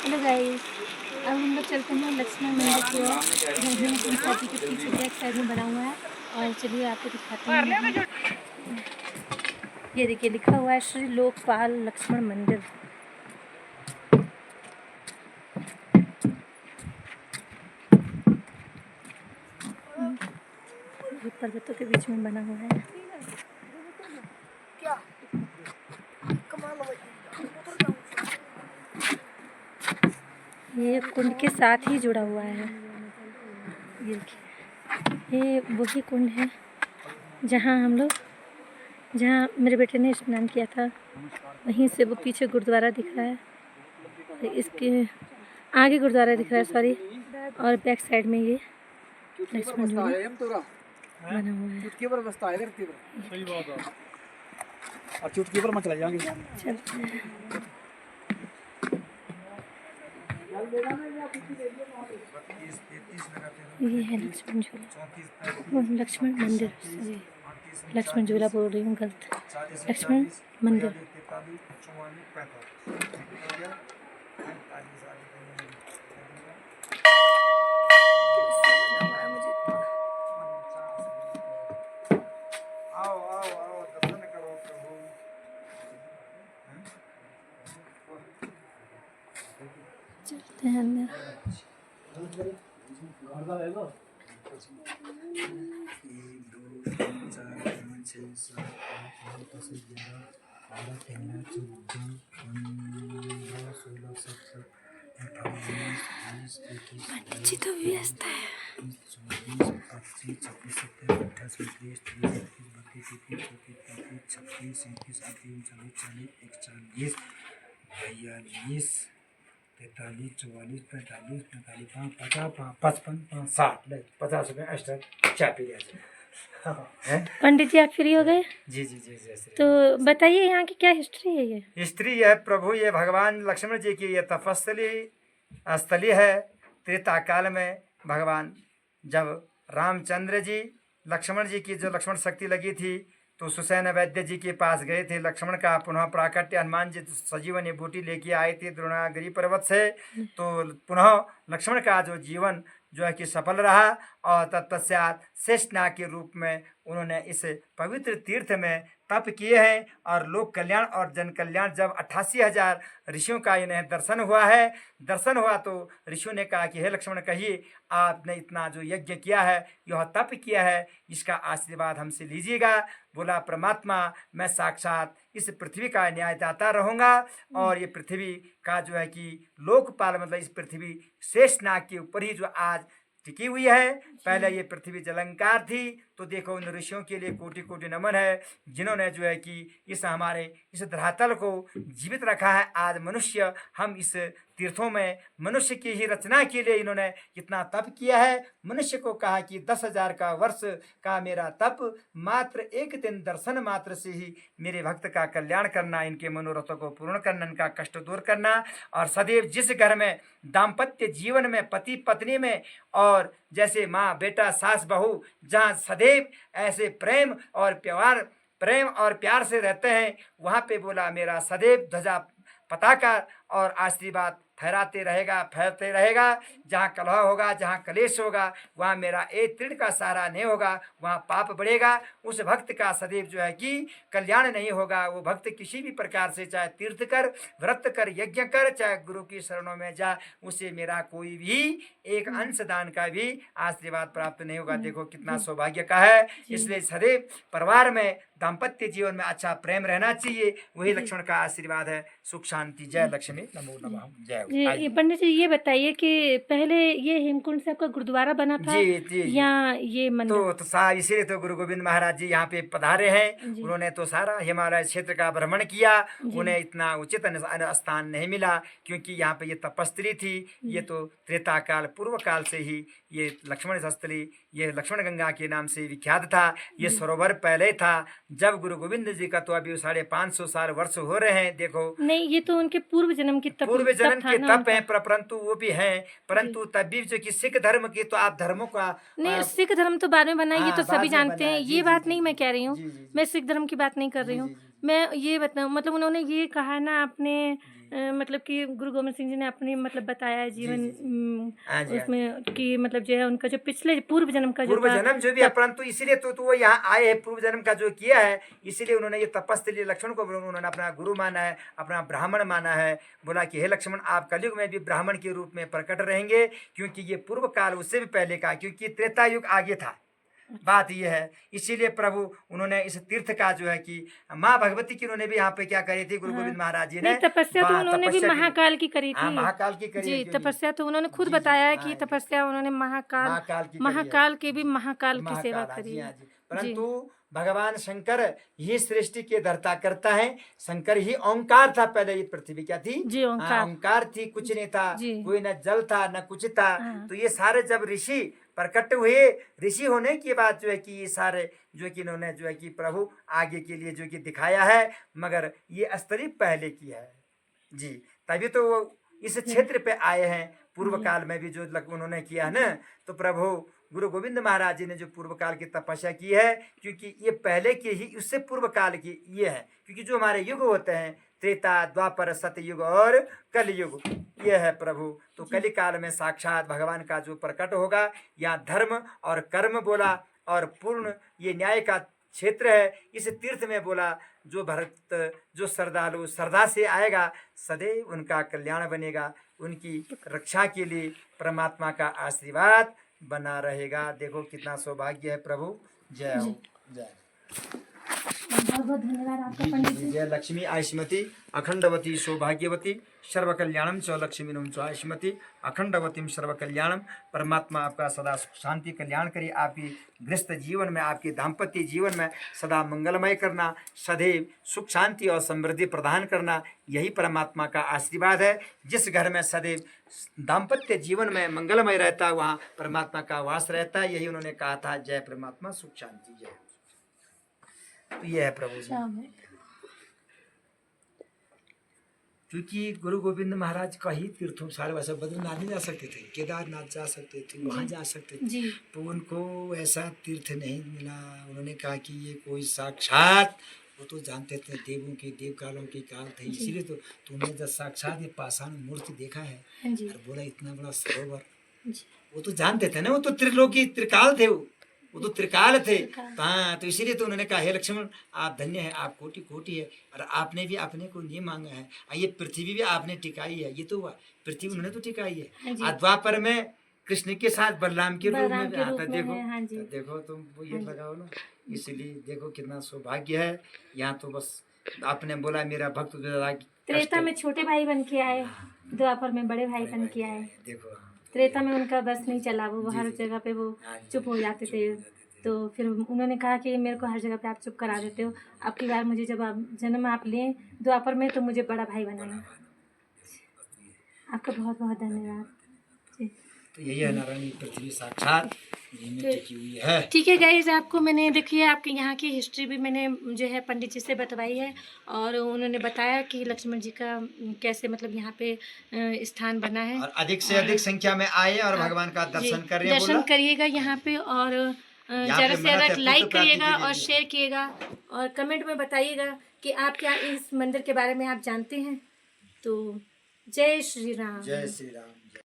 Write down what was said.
Hello guys, अब हम लोग चलते हैं लक्ष्मण मंदिर की ओर, जो हेमकुंड साथी के पीछे बैक साइड में बना हुआ है। और चलिए आपको दिखाते हैं। ये देखिए लिखा हुआ है श्री लोकपाल लक्ष्मण मंदिर। ये पर्वतों के बीच में बना हुआ है। ये कुंड के साथ ही जुड़ा हुआ है। ये देखिए, ये वही कुंड है जहाँ मेरे बेटे ने स्नान किया था। वहीं से वो पीछे गुरुद्वारा दिख रहा है, और इसके आगे गुरुद्वारा दिख रहा है, सॉरी। और बैक साइड में ये लक्ष्मण झूला बना हुआ है। चुटकी पर बसता है सही बात है। और चुटकी पर मत चले जाएंगे। चलते हैं। ये है लक्ष्मण झूला, लक्ष्मण मंदिर, सॉरी लक्ष्मण झूला बोल रही हूँ, गलत। लक्ष्मण मंदिर। आओ आओ आओ दर्शन करो प्रभु। चलते हैं अंदर। बच्ची तो व्यस्त है। तैतालीस 44 45 45 50 55 60 50 एक्स्ट्रा चाय पी लिया। पंडित जी आप फ्री हो गए? जी जी जी जी। तो बताइए यहाँ की क्या हिस्ट्री है? ये हिस्ट्री है प्रभु, ये भगवान लक्ष्मण जी की ये तपस्थली स्थली है। त्रेता काल में भगवान जब रामचंद्र जी लक्ष्मण जी की जो लक्ष्मण शक्ति लगी थी तो सुसैन वैद्य जी के पास गए थे। लक्ष्मण का पुनः प्राकट्य हनुमान जी सजीवन बूटी लेके आए थे द्रोणागिरी पर्वत से। तो पुनः लक्ष्मण का जो जीवन जो है कि सफल रहा, और तत्पश्चात शेषनाग के रूप में उन्होंने इस पवित्र तीर्थ में तप किए हैं। और लोक कल्याण और जन कल्याण, जब 88,000 ऋषियों का इन्हें दर्शन हुआ है, दर्शन हुआ तो ऋषियों ने कहा कि हे लक्ष्मण, कहिए आपने इतना जो यज्ञ किया है, यह तप किया है, इसका आशीर्वाद हमसे लीजिएगा। बोला परमात्मा, मैं साक्षात इस पृथ्वी का न्यायदाता रहूँगा, और ये पृथ्वी का जो है कि लोकपाल, मतलब इस पृथ्वी शेषनाग के ऊपर ही जो आज टिकी हुई है। पहले ये पृथ्वी जलंकार थी। तो देखो उन ऋषियों के लिए कोटि कोटि नमन है, जिन्होंने जो है कि इस हमारे इस धरातल को जीवित रखा है। आज मनुष्य, हम इस तीर्थों में मनुष्य की ही रचना के लिए इन्होंने इतना तप किया है। मनुष्य को कहा कि 10,000 का वर्ष का मेरा तप, मात्र एक दिन दर्शन मात्र से ही मेरे भक्त का कल्याण करना, इनके मनोरथों को पूर्ण करना, इनका कष्ट दूर करना। और सदैव जिस घर में दाम्पत्य जीवन में पति पत्नी में, और जैसे माँ बेटा सास बहू, जहाँ सदैव ऐसे प्रेम और प्यार से रहते हैं, वहाँ पे बोला मेरा सदैव ध्वजा पताका और आशीर्वाद फहराते रहेगा। जहाँ कलह होगा, जहाँ कलेश होगा, वहाँ मेरा एक तीर का सहारा नहीं होगा, वहाँ पाप बढ़ेगा। उस भक्त का सदैव जो है कि कल्याण नहीं होगा। वो भक्त किसी भी प्रकार से, चाहे तीर्थ कर, व्रत कर, यज्ञ कर, चाहे गुरु की शरणों में जा, उसे मेरा कोई भी एक अंश दान का भी आशीर्वाद प्राप्त नहीं होगा। देखो कितना सौभाग्य का है। इसलिए सदैव परिवार में, दाम्पत्य जीवन में अच्छा प्रेम रहना चाहिए। वही लक्ष्मण का आशीर्वाद है। सुख शांति। जय लक्ष्मी, नमो नमः, जय। ये पंडित जी ये बताइए कि पहले ये हेमकुंड साहब का गुरुद्वारा बना था या ये मंदिर? तो साहब इसीलिए तो गुरु गोविंद महाराज जी यहाँ पे पधारे हैं। उन्होंने तो सारा हिमालय क्षेत्र का भ्रमण किया। उन्हें इतना उचित स्थान नहीं मिला, क्योंकि यहाँ पे ये तपस्त्री थी। ये तो त्रेता काल पूर्व काल से ही ये लक्ष्मण स्थली, ये लक्ष्मण गंगा के नाम से विख्यात था। ये सरोवर पहले था जब गुरु गोविंद जी का, तो अभी 550 साल वर्ष हो रहे हैं। देखो नहीं, ये तो उनके पूर्व जन्म की तप है, परंतु वो भी है। परंतु तब भी जो कि सिख धर्म की, तो आप धर्मों का नहीं, सिख धर्म तो बाद में बना, ये तो सभी जानते हैं। ये बात नहीं मैं कह रही हूँ, मैं सिख धर्म की बात नहीं कर रही हूँ। मैं ये बताऊँ, मतलब उन्होंने ये कहा ना आपने मतलब कि गुरु गोविंद सिंह जी ने अपनी मतलब बताया है जीवन हाँ जी, हाँ उसमें कि मतलब जो है उनका जो पिछले पूर्व जन्म का जो पूर्व था जन्म जो भी है, परंतु इसीलिए तो वो यहाँ आए हैं, पूर्व जन्म का जो किया है, इसीलिए उन्होंने ये तपस्या लक्ष्मण को उन्होंने अपना गुरु माना है, अपना ब्राह्मण माना है। बोला कि हे लक्ष्मण, आप कलयुग में भी ब्राह्मण के रूप में प्रकट रहेंगे, क्योंकि ये पूर्व काल उससे भी पहले का, क्योंकि त्रेता युग आगे था। बात यह है, इसीलिए प्रभु उन्होंने इस तीर्थ का जो है कि माँ भगवती की उन्होंने भी यहाँ पे क्या करी थी, गुरु गोविंद महाराज जी ने नहीं, तपस्या तो उन्होंने भी तपस्या महाकाल की करी हाँ थी महाकाल की करी है, जी। क्योंकि तपस्या तो उन्होंने खुद जी, जी, बताया है कि हाँ, तपस्या उन्होंने महाकाल महाकाल की करी है। महाकाल की भी महाकाल की सेवा महाकाल, हाँ करी जी, हाँ है जी। जी। परंतु भगवान शंकर ही सृष्टि के धर्ता करता है। शंकर ही ओंकार था, पहले ये पृथ्वी क्या थी? जी, हाँ, ओंकार ओंकार थी, कुछ नहीं था, जी। कोई न जल था न कुछ था। हाँ। तो ये सारे जब ऋषि प्रकट हुए, ऋषि होने के बाद जो है कि ये सारे जो है कि इन्होंने जो है कि प्रभु आगे के लिए जो कि दिखाया है, मगर ये स्तरी पहले की है जी। तभी तो वो इस क्षेत्र पे आए हैं। पूर्व काल में भी जो उन्होंने किया है ना, तो प्रभु गुरु गोविंद महाराज जी ने जो पूर्व काल की तपस्या की है, क्योंकि ये पहले की ही, उससे पूर्व काल की ये है। क्योंकि जो हमारे युग होते हैं, त्रेता, द्वापर, सतयुग और कलयुग, ये है प्रभु। तो कली काल में साक्षात भगवान का जो प्रकट होगा, यहाँ धर्म और कर्म बोला, और पूर्ण ये न्याय का क्षेत्र है। इस तीर्थ में बोला जो भक्त, जो श्रद्धालु श्रद्धा से आएगा, सदैव उनका कल्याण बनेगा, उनकी रक्षा के लिए परमात्मा का आशीर्वाद बना रहेगा। देखो कितना सौभाग्य है प्रभु। जय हो, जय। बहुत बहुत धन्यवाद आपका पंडित जी। जय लक्ष्मी आयुष्मती अखंडवती सौभाग्यवती सर्व कल्याणम च लक्ष्मीनम च आयुष्मती अखंडवतीम सर्व कल्याणम। परमात्मा आपका सदा सुख शांति कल्याण करे, आपकी गृहस्थ जीवन में, आपके दाम्पत्य जीवन में सदा मंगलमय करना, सदैव सुख शांति और समृद्धि प्रदान करना, यही परमात्मा का आशीर्वाद है। जिस घर में सदैव दाम्पत्य जीवन में मंगलमय रहता है, वहाँ परमात्मा का वास रहता है। यही उन्होंने कहा था, जय परमात्मा, सुख शांति जय। तो ये है प्रभु जी। क्योंकि गुरु गोविंद महाराज का ही तीर्थों सारे, वैसे बद्रीनाथ नहीं जा सकते थे, केदारनाथ जा सकते थे, वहाँ जा सकते थे, तो उनको ऐसा तीर्थ नहीं मिला। उन्होंने कहा कि ये कोई साक्षात, वो तो जानते थे देवों के देव कालों के काल थे, इसीलिए तो तुमने जब साक्षात ये पाषाण मूर्ति देखा है और बोला इतना बड़ा सरोवर, वो तो जानते थे ना, वो तो त्रिलोकी त्रिकाल थे, वो तो त्रिकाल थे। हाँ, तो इसीलिए तो उन्होंने कहा, हे लक्ष्मण, आप धन्य है, आप कोटि कोटि है, और आपने भी अपने को नहीं मांगा है, ये पृथ्वी भी आपने टिकाई है। ये तो हुआ पृथ्वी उन्होंने तो टिकाई है। द्वापर में कृष्ण के साथ बलराम के रूप में आता, देखो तो देखो तुम वो ये लगाओ ना। इसलिए देखो कितना सौभाग्य है। यहाँ तो बस आपने बोला मेरा भक्त त्रेता में छोटे भाई बन के आए, द्वापर में बड़े भाई बन के आए। देखो त्रेता में उनका बस नहीं चला, वो हर जगह पे वो चुप हो जाते थे। तो फिर उन्होंने कहा कि मेरे को हर जगह पे आप चुप करा देते हो, अब की बार मुझे जब आप जन्म आप लें द्वापर में, तो मुझे बड़ा भाई बनाना। आपका बहुत बहुत धन्यवाद। तो यही है नारायणी पृथ्वी साक्षात टिकी हुई है। ठीक है गाइस, आपको मैंने देखिए आपके यहाँ की हिस्ट्री भी मैंने जो है पंडित जी से बतवाई है, और उन्होंने बताया कि लक्ष्मण जी का कैसे मतलब यहाँ पे स्थान बना है। और अधिक से अधिक संख्या में आए और भगवान का दर्शन करें, दर्शन करिएगा यहाँ पे, और ज़्यादा से ज़्यादा लाइक करिएगा और शेयर किएगा, और कमेंट में बताइएगा कि आप क्या इस मंदिर के बारे में आप जानते हैं। तो जय श्री राम। जय श्री राम।